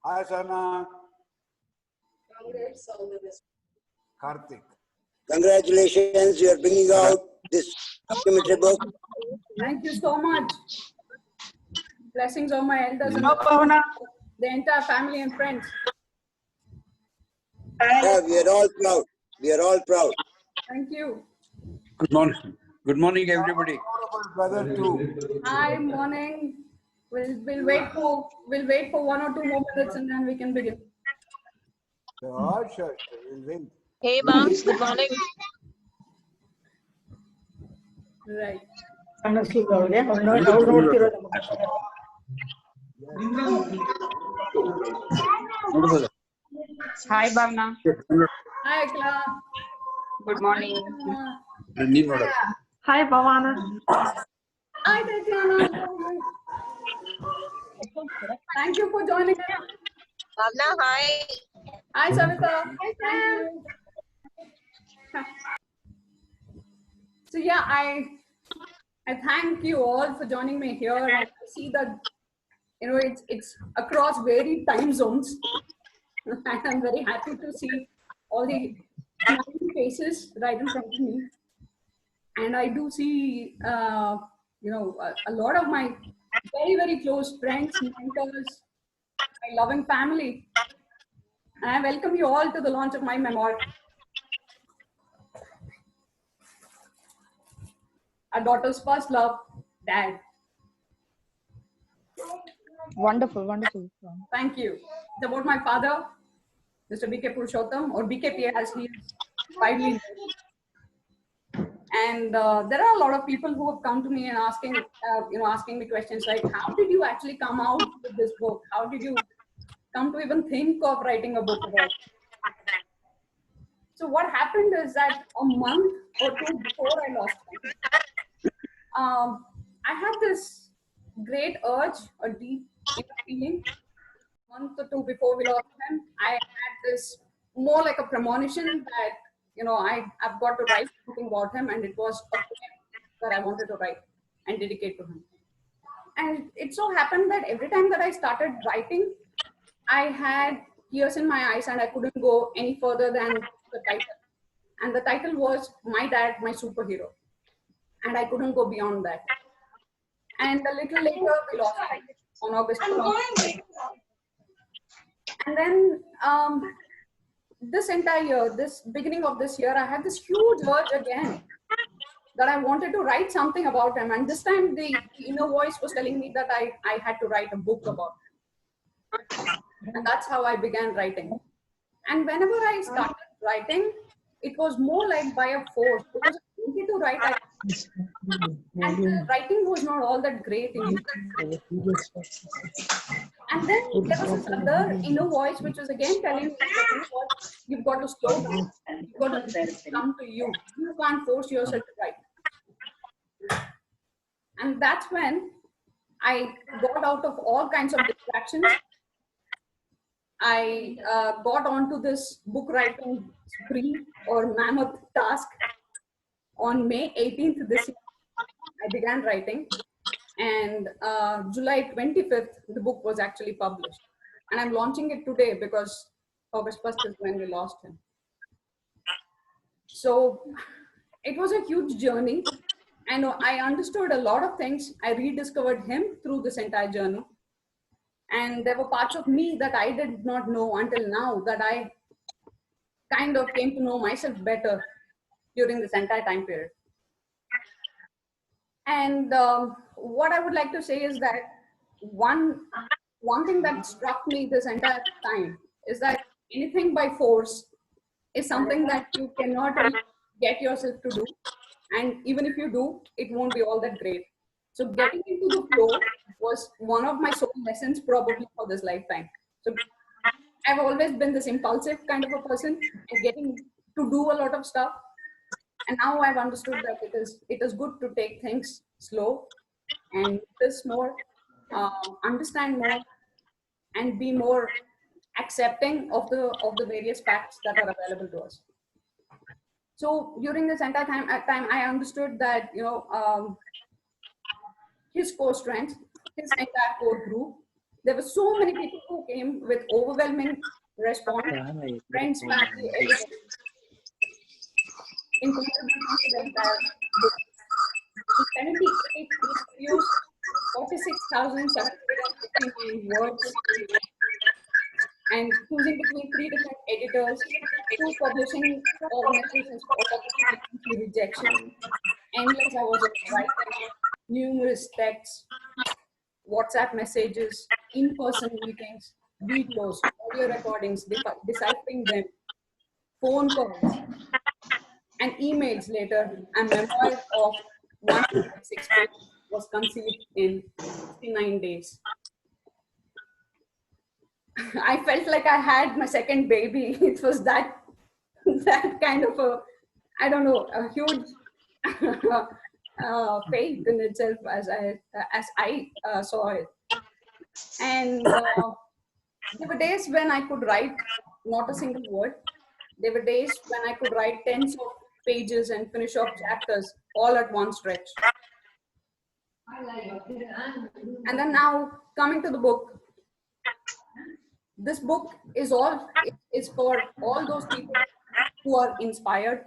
Hi, Sana. Karthik. Congratulations, you are bringing out this documentary book. Thank you so much. Blessings of my elders and the entire family and friends. Yeah, we are all proud. We are all proud. Thank you. Good morning. Good morning, everybody. Brother too. Hi, morning. We'll wait for 1 or 2 more minutes and then we can begin. Sure. We'll wait. Hey, Bams, good morning. Right. Hi, Bhavna. Hi, Akla. Good morning. Hi, Bhavana. Hi, Tatiana. Thank you for joining us. Bhavna, hi. Hi, Savita. Hi, So yeah, I thank you all for joining me here. I see that it's across varied time zones. And I'm very happy to see all the smiling faces right in front of me. And I do see, a lot of my very, very close friends, mentors, my loving family. And I welcome you all to the launch of my memoir. Our daughter's first love, Dad. Wonderful, wonderful. Thank you. It's about my father, Mr. B.K. Purushottam, or BKP as he is widely known. And there are a lot of people who have come to me and asking me questions like, how did you actually come out with this book? How did you come to even think of writing a book about it? So what happened is that a month or two before I lost him, I had this great urge, a deep inner feeling. A month or two before we lost him, I had this more like a premonition that I've got to write something about him, and it was a poem that I wanted to write and dedicate to him. And it so happened that every time that I started writing, I had tears in my eyes and I couldn't go any further than the title. And the title was My Dad, My Superhero. And I couldn't go beyond that. And a little later, we lost him on August 1st. And then this entire year, this beginning of this year, I had this huge urge again that I wanted to write something about him. And this time the inner voice was telling me that I had to write a book about him. And that's how I began writing. And whenever I started writing, it was more like by a force, because I wanted to write. And the writing was not all that great. And then there was this other inner voice which was again telling me that you've got to slow down. You've got to let it come to you. You can't force yourself to write. And that's when I got out of all kinds of distractions. I got onto this book writing spree or mammoth task on May 18th this year. I began writing, and July 25th, the book was actually published. And I'm launching it today because August 1st is when we lost him. So it was a huge journey. And I understood a lot of things. I rediscovered him through this entire journey. And there were parts of me that I did not know until now, that I kind of came to know myself better during this entire time period. And what I would like to say is that one thing that struck me this entire time is that anything by force is something that you cannot really get yourself to do. And even if you do, it won't be all that great. So getting into the flow was one of my soul lessons probably for this lifetime. So I've always been this impulsive kind of a person and getting to do a lot of stuff. And now I've understood that it is good to take things slow and this more, understand more, and be more accepting of the various facts that are available to us. So during this entire time I understood that his core strength, his entire core group There were so many people who came with overwhelming response, friends, family, everybody, in contributing to the entire book. In 78 reviews, 46,759 words, and choosing between 3 different editors, 2 publishing organizations for rejection, endless hours of writing, numerous texts, WhatsApp messages, in-person meetings, videos, audio recordings, deciphering them, phone calls, and emails later, a memoir of 106 pages was conceived in 69 days. I felt like I had my second baby. It was that kind of a, I don't know, a huge faith in itself as I saw it. And there were days when I could write not a single word. There were days when I could write tens of pages and finish off chapters all at one stretch. And then now coming to the book, this book is for all those people who are inspired,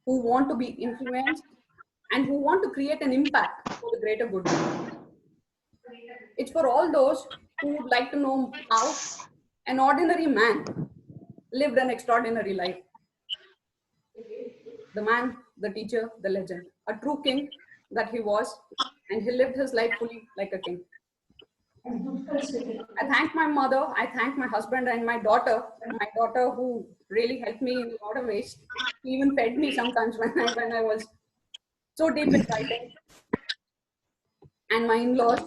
who want to be influenced, and who want to create an impact for the greater good. It's for all those who would like to know how an ordinary man lived an extraordinary life. The man, the teacher, the legend, a true king that he was, and he lived his life fully like a king. I thank my mother, I thank my husband and my daughter who really helped me in a lot of ways. She even fed me sometimes when I was so deep in writing. And my in-laws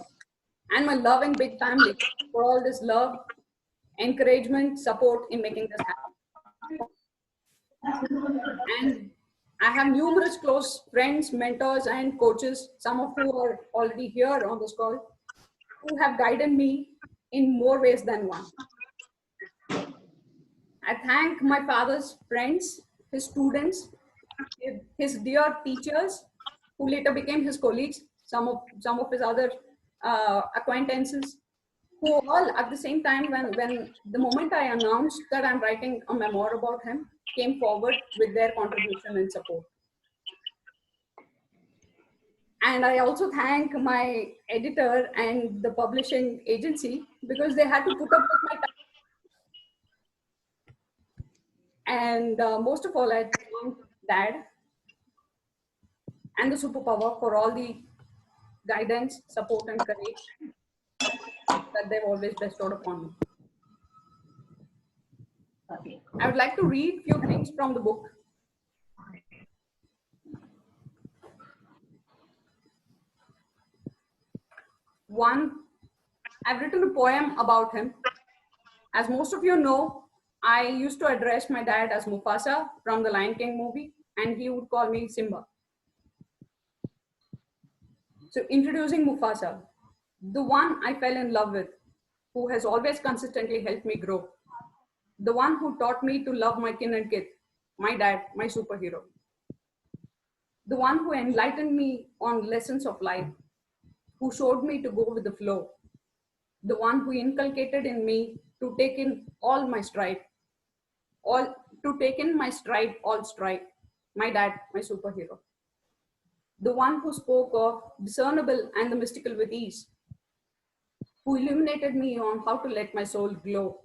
and my loving big family for all this love, encouragement, support in making this happen. And I have numerous close friends, mentors, and coaches, some of who are already here on this call, who have guided me in more ways than one. I thank my father's friends, his students, his dear teachers, who later became his colleagues, some of his other acquaintances, who all at the same time, when the moment I announced that I'm writing a memoir about him, came forward with their contribution and support. And I also thank my editor and the publishing agency, because they had to put up with my time. And most of all, I thank Dad and the Superpower for all the guidance, support, and courage that they've always bestowed upon me. I would like to read a few things from the book. One, I've written a poem about him. As most of you know, I used to address my dad as Mufasa from the Lion King movie, and he would call me Simba. So introducing Mufasa, the one I fell in love with, who has always consistently helped me grow. The one who taught me to love my kin and kith, my dad, my superhero. The one who enlightened me on lessons of life, who showed me to go with the flow. The one who inculcated in me to take in all my stride, all stride, my dad, my superhero. The one who spoke of discernible and the mystical with ease, who illuminated me on how to let my soul glow.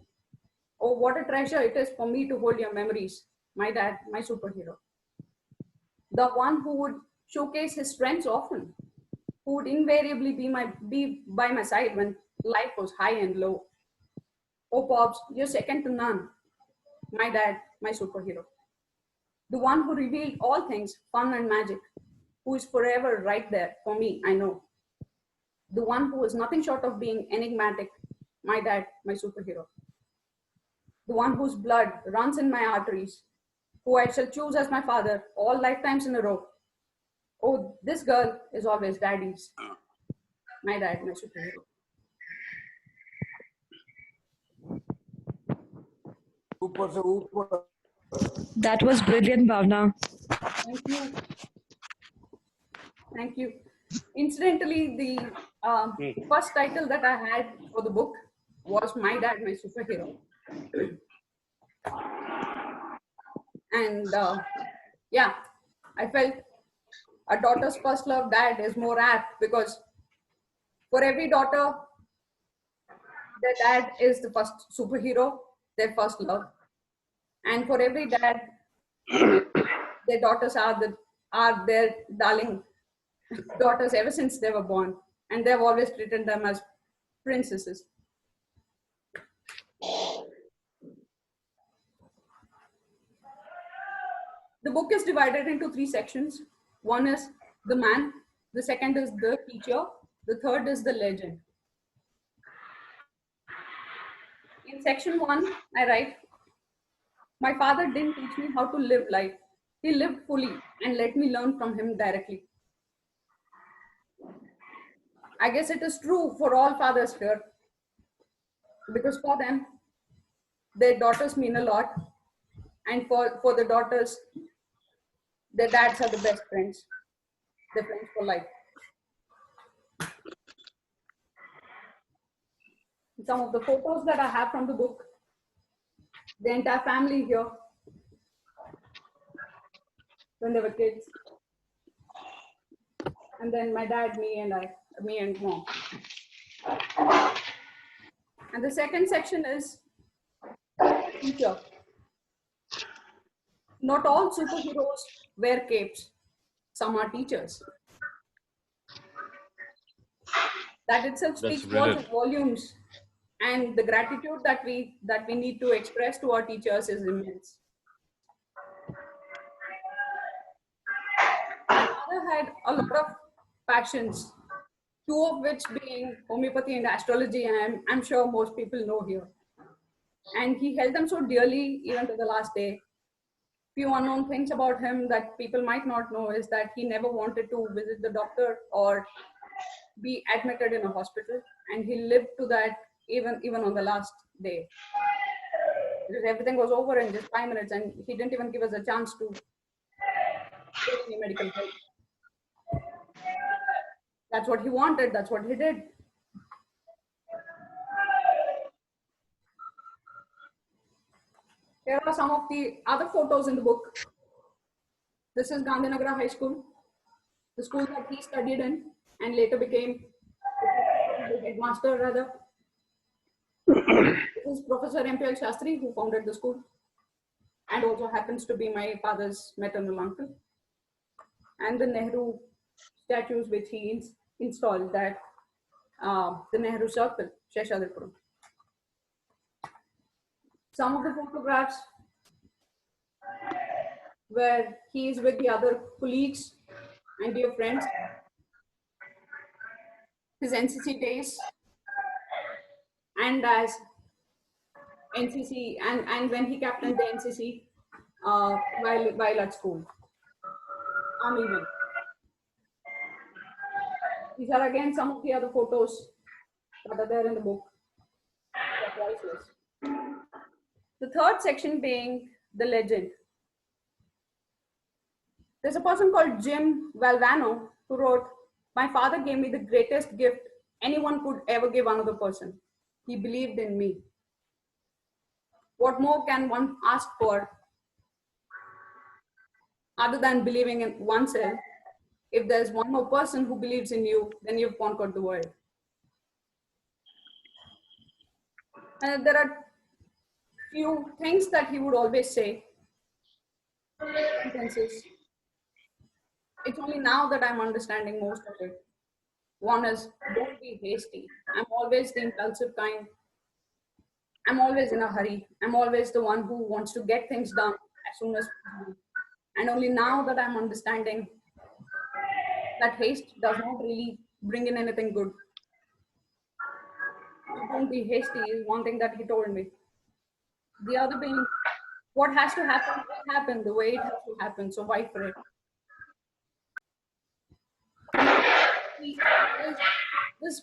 Oh, what a treasure it is for me to hold your memories, my dad, my superhero. The one who would showcase his strengths often, who would invariably be by my side when life was high and low. Oh, Pops, you're second to none, my dad, my superhero. The one who revealed all things, fun and magic, who is forever right there for me, I know. The one who is nothing short of being enigmatic, my dad, my superhero. The one whose blood runs in my arteries, who I shall choose as my father all lifetimes in a row. Oh, this girl is always daddy's, my dad, my superhero. Super. That was brilliant, Bhavna. Thank you. Thank you. Incidentally, the First title that I had for the book was My Dad, My Superhero. And yeah, I felt a daughter's first love dad is more apt because for every daughter, their dad is the first superhero, their first love. And for every dad, their daughters are their darling daughters ever since they were born. And they've always treated them as princesses. The book is divided into 3 sections. One is the man, the second is the teacher, the third is the legend. In section 1, I write, my father didn't teach me how to live life. He lived fully and let me learn from him directly. I guess it is true for all fathers here, because for them, their daughters mean a lot. And for the daughters, their dads are the best friends. They're friends for life. Some of the photos that I have from the book, the entire family here, when they were kids. And then my dad, me and mom. And the second section is teacher. Not all superheroes wear capes. Some are teachers. That itself speaks volumes. And the gratitude that we need to express to our teachers is immense. My father had a lot of passions, 2 of which being homeopathy and astrology, and I'm sure most people know here. And he held them so dearly even to the last day. Few unknown things about him that people might not know is that he never wanted to visit the doctor or be admitted in a hospital, and he lived to that even on the last day. Because everything was over in just 5 minutes, and he didn't even give us a chance to get any medical help. That's what he wanted, that's what he did. Here are some of the other photos in the book. This is Gandhinagara High School, the school that he studied in and later became the headmaster rather. This is Professor MPL Shastri, who founded the school and also happens to be my father's maternal uncle. And the Nehru statues which he installed at the Nehru Circle, Sheshadripuram. Some of the photographs where he is with the other colleagues and dear friends. His NCC days and as NCC and when he captained the NCC while at school. Army wing. These are again some of the other photos that are there in the book. They're priceless. The third section being the legend. There's a person called Jim Valvano who wrote, my father gave me the greatest gift anyone could ever give another person. He believed in me. What more can one ask for other than believing in oneself? If there's one more person who believes in you, then you've conquered the world. And there are few things that he would always say. Sentences. It's only now that I'm understanding most of it. One is, don't be hasty. I'm always the impulsive kind. I'm always in a hurry. I'm always the one who wants to get things done as soon as possible. And only now that I'm understanding that haste does not really bring in anything good. Don't be hasty is one thing that he told me. The other being, what has to happen will happen the way it has to happen, so wait for it. This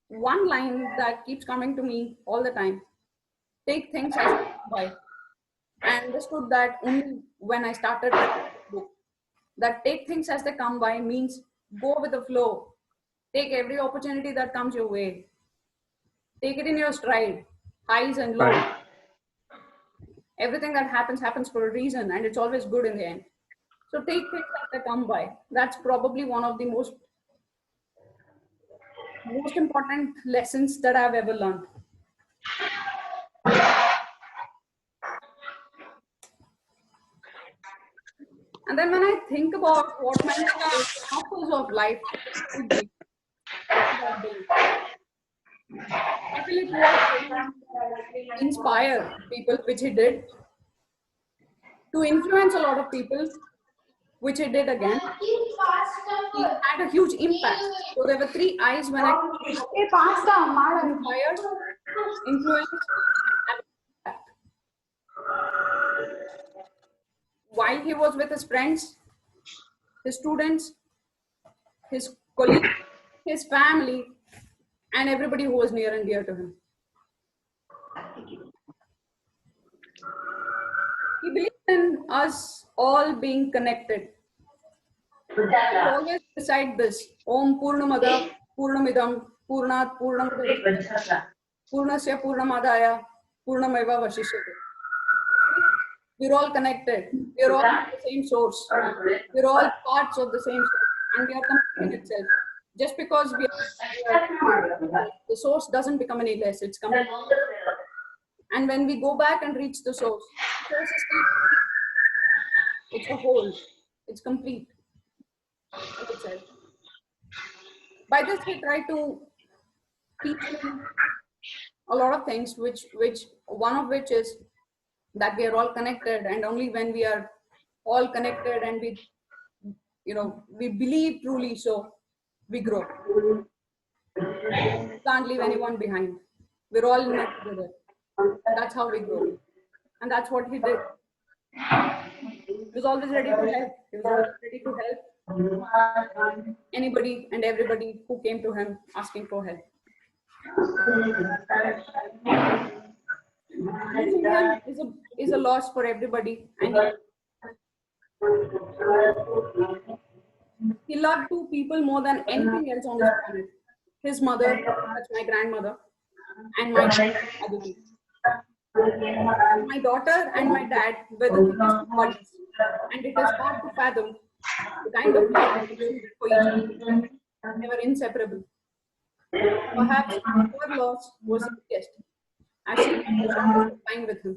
one line that keeps coming to me all the time: take things as they come by. I understood that only when I started the book. That take things as they come by means go with the flow. Take every opportunity that comes your way. Take it in your stride, highs and lows. Right. Everything that happens for a reason, and it's always good in the end. So take things as they come by. That's probably one of the most important lessons that I've ever learned. And then when I think about what my purpose of life would be, I feel it was to inspire people, which he did, to influence a lot of people, which he did again. He had a huge impact. So there were three I's when I inspired, influenced, and impact. While he was with his friends, his students, his colleagues, his family, and everybody who was near and dear to him. He believed in us all being connected. He always recite this: Om Purnamada Purnamidam Purnat Purnamudam Purnasya Purnamadaya Purnameva Vashishyate. We're all connected. We're all the same source. We're all parts of the same source, and we are complete in itself. Just because we are the source doesn't become any less. It's complete. And when we go back and reach the source is complete. It's a whole. It's complete in itself. By this, we try to teach them a lot of things, which one of which is that we are all connected, and only when we are all connected and we believe truly, so we grow. We can't leave anyone behind. We're all in it together. That's how we grow. And that's what he did. He was always ready to help. He was always ready to help anybody and everybody who came to him asking for help. Indian is a loss for everybody, and he loved two people more than anything else on this planet. His mother, that's my grandmother, and my Aditi. My daughter and my dad were the biggest buddies, and it is hard to fathom the kind of love they showed for each other. They were inseparable. Perhaps her loss was the biggest, as she was time with him.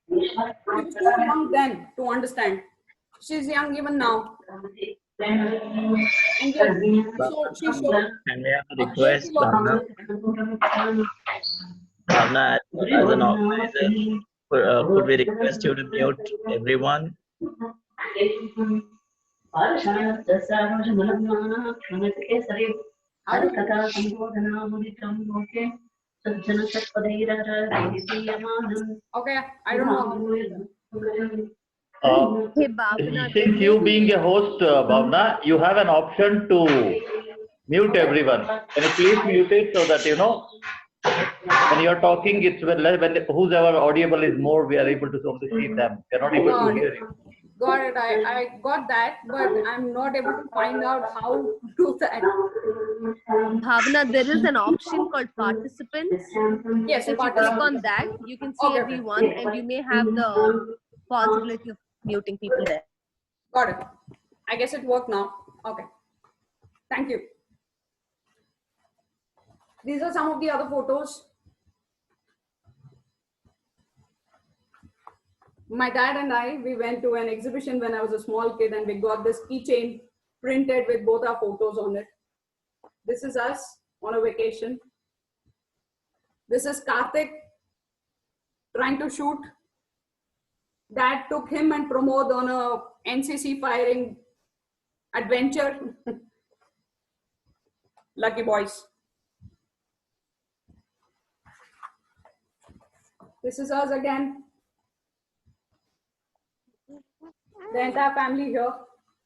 She was too young then to understand. She's young even now. And yet, she showed Can we have a a request, great deal of Bhavna? Bhavna, as an organizer, could we request you to mute everyone? Okay, I don't know how to do that. Hey, Bhavna, Since you being a host, Bhavna, you have an option to mute everyone. Can you please mute it so that when you're talking, it's when whoever audible is more, we are able to only see them. We're not able to hear you. Got it. I got that, but I'm not able to find out how to do that. Bhavna, there is an option called participants. Yes, If you click on that, you can see Okay. everyone, and you may have the possibility of muting people there. Got it. I guess it worked now. Okay. Thank you. These are some of the other photos. My dad and I, we went to an exhibition when I was a small kid, and we got this keychain printed with both our photos on it. This is us on a vacation. This is Karthik trying to shoot. Dad took him and Pramod on a NCC firing adventure. Lucky boys. This is us again. The entire family here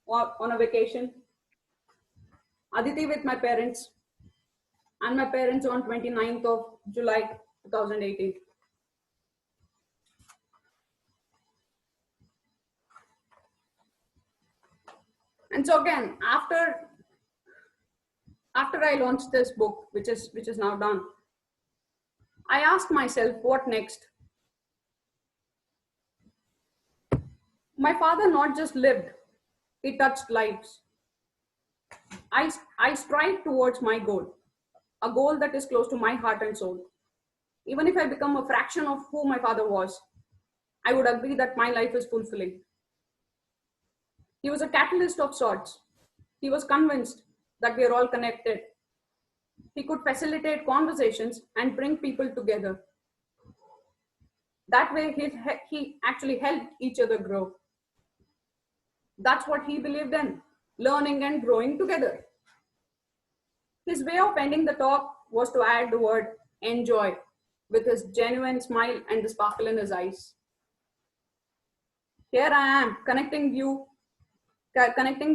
on a vacation. Aditi with my parents, and my parents on 29th of July 2018. And so again, after after I launched this book, which is now done, I asked myself, what next? My father not just lived, he touched lives. I strive towards my goal, a goal that is close to my heart and soul. Even if I become a fraction of who my father was, I would agree that my life is fulfilling. He was a catalyst of sorts. He was convinced that we are all connected. He could facilitate conversations and bring people together. That way, he actually helped each other grow. That's what he believed in, learning and growing together. His way of ending the talk was to add the word enjoy with his genuine smile and the sparkle in his eyes. Here I am connecting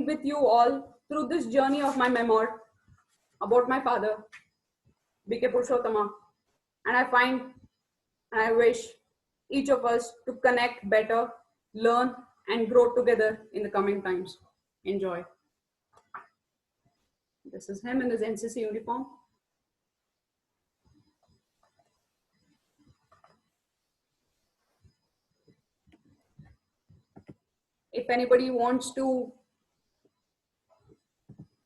with you all through this journey of my memoir about my father, B.K. Purushottama. And I wish each of us to connect better, learn, and grow together in the coming times. Enjoy. This is him in his NCC uniform. If anybody wants to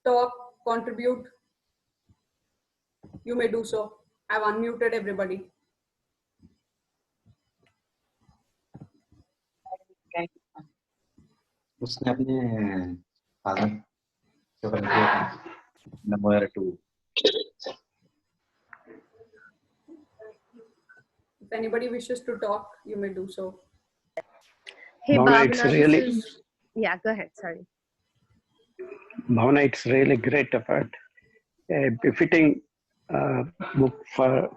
talk, contribute, you may do so. I've unmuted everybody. उसने अपने father को number 2 If anybody wishes to talk, you may do so. Hey, Bhavna, it's Bhavna, really- this is... Yeah, go ahead. Sorry. Bhavna, it's really great effort. A befitting book for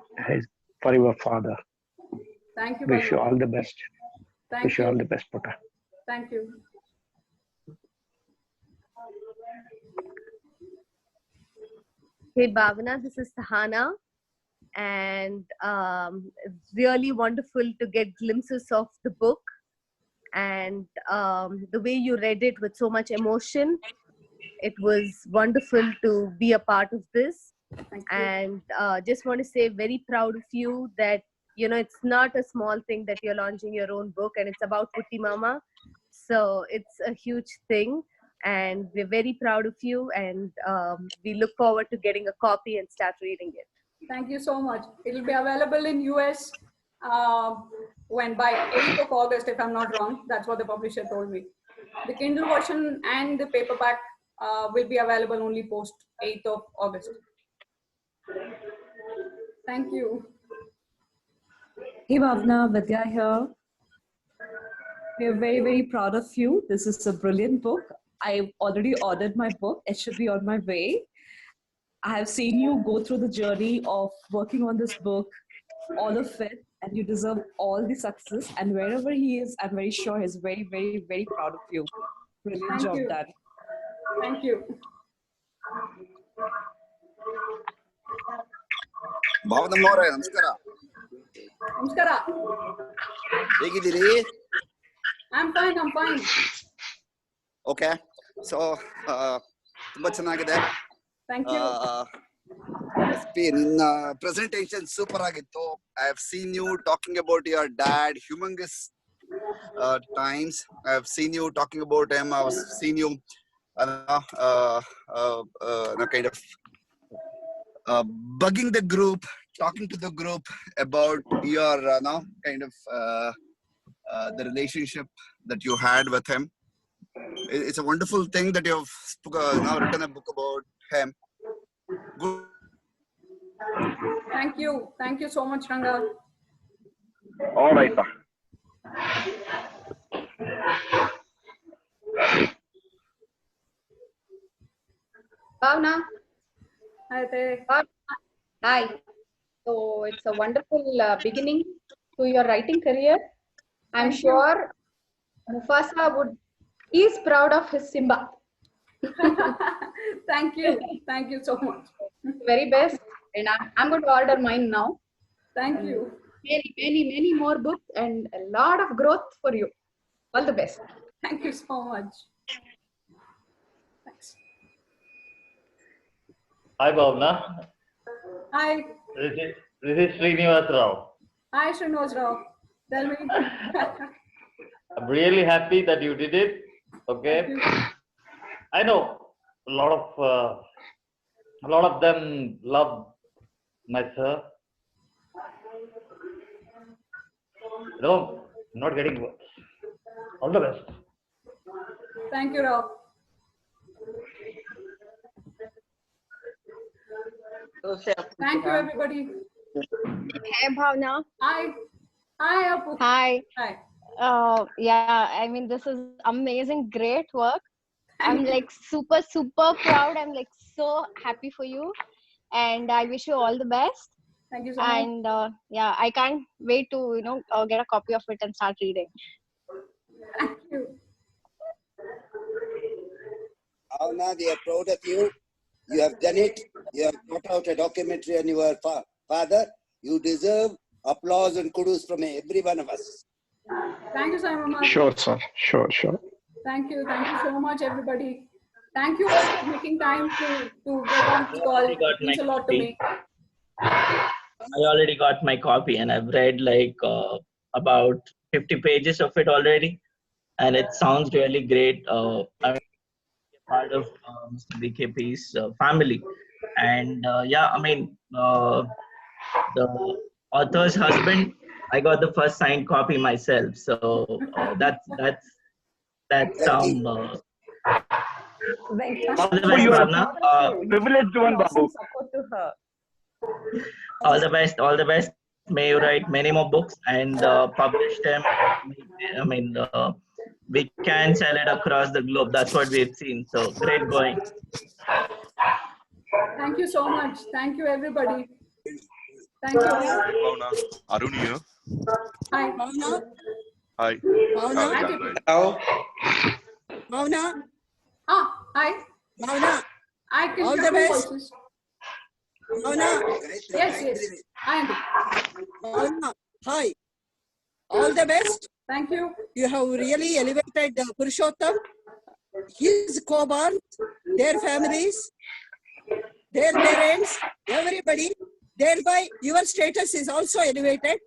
your father. Thank you. Wish you Bhavna. all the best. Thank Wish you all you. the best, Putta. Thank you. Hey, Bhavna, this is Sahana. And it's really wonderful to get glimpses of the book and the way you read it with so much emotion. It was wonderful to be a part of this. Thank you. And just want to say very proud of you that, you know, it's not a small thing that you're launching your own book, and it's about Putti Mama. So it's a huge thing, and we're very proud of you, and we look forward to getting a copy and start reading it. Thank you so much. It will be available in US when by 8th of August, if I'm not wrong. That's what the publisher told me. The Kindle version and the paperback will be available only post 8th of August. Thank you. Hey Bhavna, Vidya here. We are very, very proud of you. This is a brilliant book. I already ordered my book. It should be on my way. I have seen you go through the journey of working on this book, all of it, and you deserve all the success. And wherever he is, I'm very sure he's very, very, very proud of you. Brilliant Thank job you. done. Thank you. ಭಾವನಮ್ಮವ್ರೆ ನಮಸ್ಕಾರ. Namaskara. ಹೇಗಿದ್ದೀರಿ? I'm fine. I'm fine. Okay, so ತುಂಬಾ ಚೆನ್ನಾಗಿದೆ. Thank you. ನಿನ್ನ presentation super ಆಗಿತ್ತು. I have seen you talking about your dad humongous times. I have seen you talking about him. I have seen you kind of bugging the group, talking to the group about your kind of the relationship that you had with him. It's a wonderful thing that you have now written a book about him. Good. Thank you. Thank you so much, Ranga. All right. Bhavna. Hi, there. Hi. So it's a wonderful beginning to your writing career. I'm Thank you. sure Mufasa is proud of his Simba. Thank you. Thank you so much. Very best. And I'm going to order mine now. Thank you. Many more books and a lot of growth for you. All the best. Thank you so much. Thanks. Hi, Bhavna. Hi. This is Srinivas Rao. Hi, Srinivas Rao. Tell me. I'm really happy that you did it. Okay. I know a lot of them love my sir. No, I'm not getting words. All the best. Thank you, Rao. Thank you, everybody. Hey, Bhavna. Hi. Hi, Apu. Hi. Hi. Yeah, I mean, this is amazing, great work. I'm like super, super proud. I'm like so happy for you. And I wish you all the best. Thank you so much. And yeah, I can't wait to, get a copy of it and start reading. Thank you. Bhavna, we are proud of you. You have done it. You have brought out a documentary on your father. You deserve applause and kudos from every one of us. Thank you so much. Sure, sir. Sure. Thank you. Thank you so much, everybody. Thank you all for making time to get on this call. It means a lot to me. I already got my copy and I've read like about 50 pages of it already, and it sounds really great. I mean, part of Mr. BKP's family, and yeah, I mean, the author's husband, I got the first signed copy myself, so that's all the best, Bhavna. Privileged one, Babu. Support to her. All the best. May you write many more books and publish them. I mean, we can sell it across the globe. That's what we've seen. So great going. Thank you so much. Thank you, everybody. Thank you. Hi, Bhavna. Arun here. Hi. Bhavna. Hi. Bhavna. Yeah, go ahead. Hello. Bhavna. Hi. Bhavna. I can All hear the two best. voices. Bhavna. Yes. I am. Bhavna. Hi. All the best. Thank you. You have really elevated Purushottam, his co-born, their families, their parents, everybody. Thereby, your status is also elevated.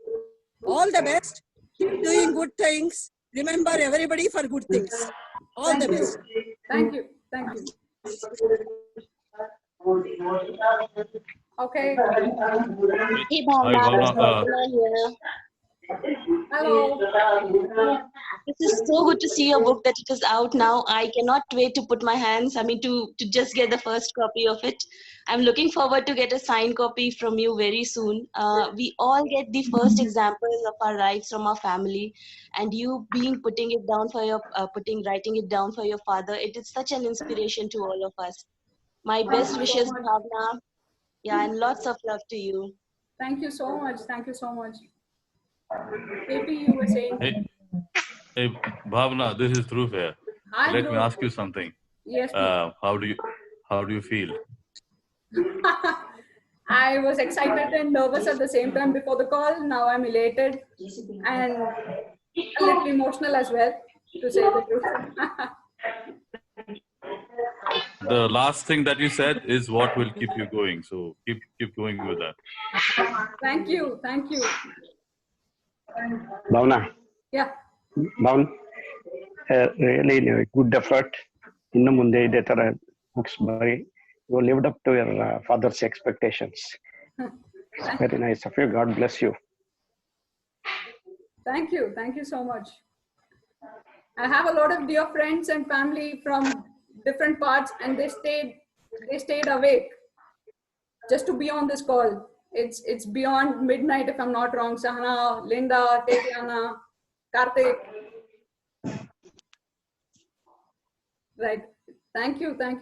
All the best. Keep doing good things. Remember everybody for good things. All the best. Thank you. Okay. Hey, Bhavna. Hello. This is so good to see your book that it is out now. I cannot wait to put my hands, to just get the first copy of it. I'm looking forward to get a signed copy from you very soon. We all get the first examples of our lives from our family, and you writing it down for your father. It is such an inspiration to all of us. My best wishes, Bhavna. Yeah, and lots of love to you. Thank you so much. AP, you were saying. Hey, Bhavna, this is Dhruv here. Hi, Let me Dhruv. ask you something. Yes, please. How do you feel? I was excited and nervous at the same time before the call. Now I'm elated and a little emotional as well, to say the truth. The last thing that you said is what will keep you going. So keep going with that. Thank you. Bhavna. Yeah. Bhavna, really good effort. ಇನ್ನು ಮುಂದೆ ಇದೇ ತರ books ಬರಿ. You lived up to your father's expectations. Very nice of you. God bless you. Thank you so much. I have a lot of dear friends and family from different parts, and they stayed awake just to be on this call. It's beyond midnight, if I'm not wrong. Sahana, Linda, Tatiana, Karthik. Right. Thank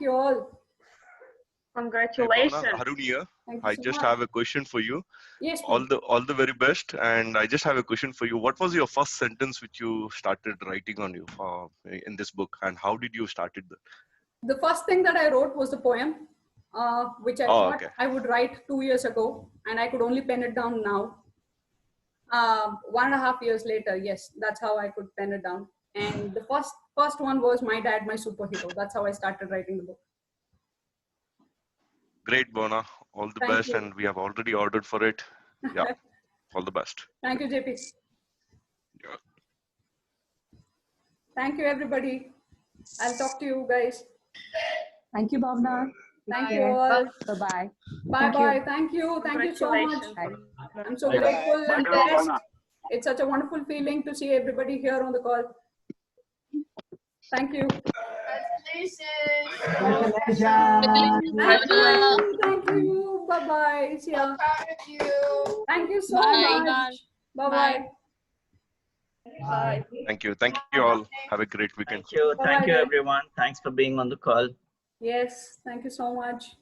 you all. Congratulations. Arun here. Thank you I so just much. have a question for you. Yes, All the very best. And I just have a question for you. What was your first sentence which you started writing on you in this book, and how did you started that? The first thing that I wrote was the poem, which I thought okay. I would write 2 years ago, and I could only pen it down now. 1.5 years later, yes, that's how I could pen it down. And the first one was My Dad, My Superhero. That's how I started writing the book. Great, Bona. All the Thank best, you. and we have already ordered for it. Yeah, all the best. Thank you, JP. Thank you, everybody. I'll talk to you guys. Thank you, Bhavna. Thank you all. Bye-bye. Bye-bye. Thank you. Thank you so much. I'm so grateful and blessed. It's such a wonderful feeling to see everybody here on the call. Thank you. Thank you. Bye-bye. See ya. Thank you so much. Bye-bye. Bye. Thank you. Thank you all. Have a great weekend. Thank you. Thank you, Bye-bye. everyone. Thanks for being on the call. Yes. Thank you so much.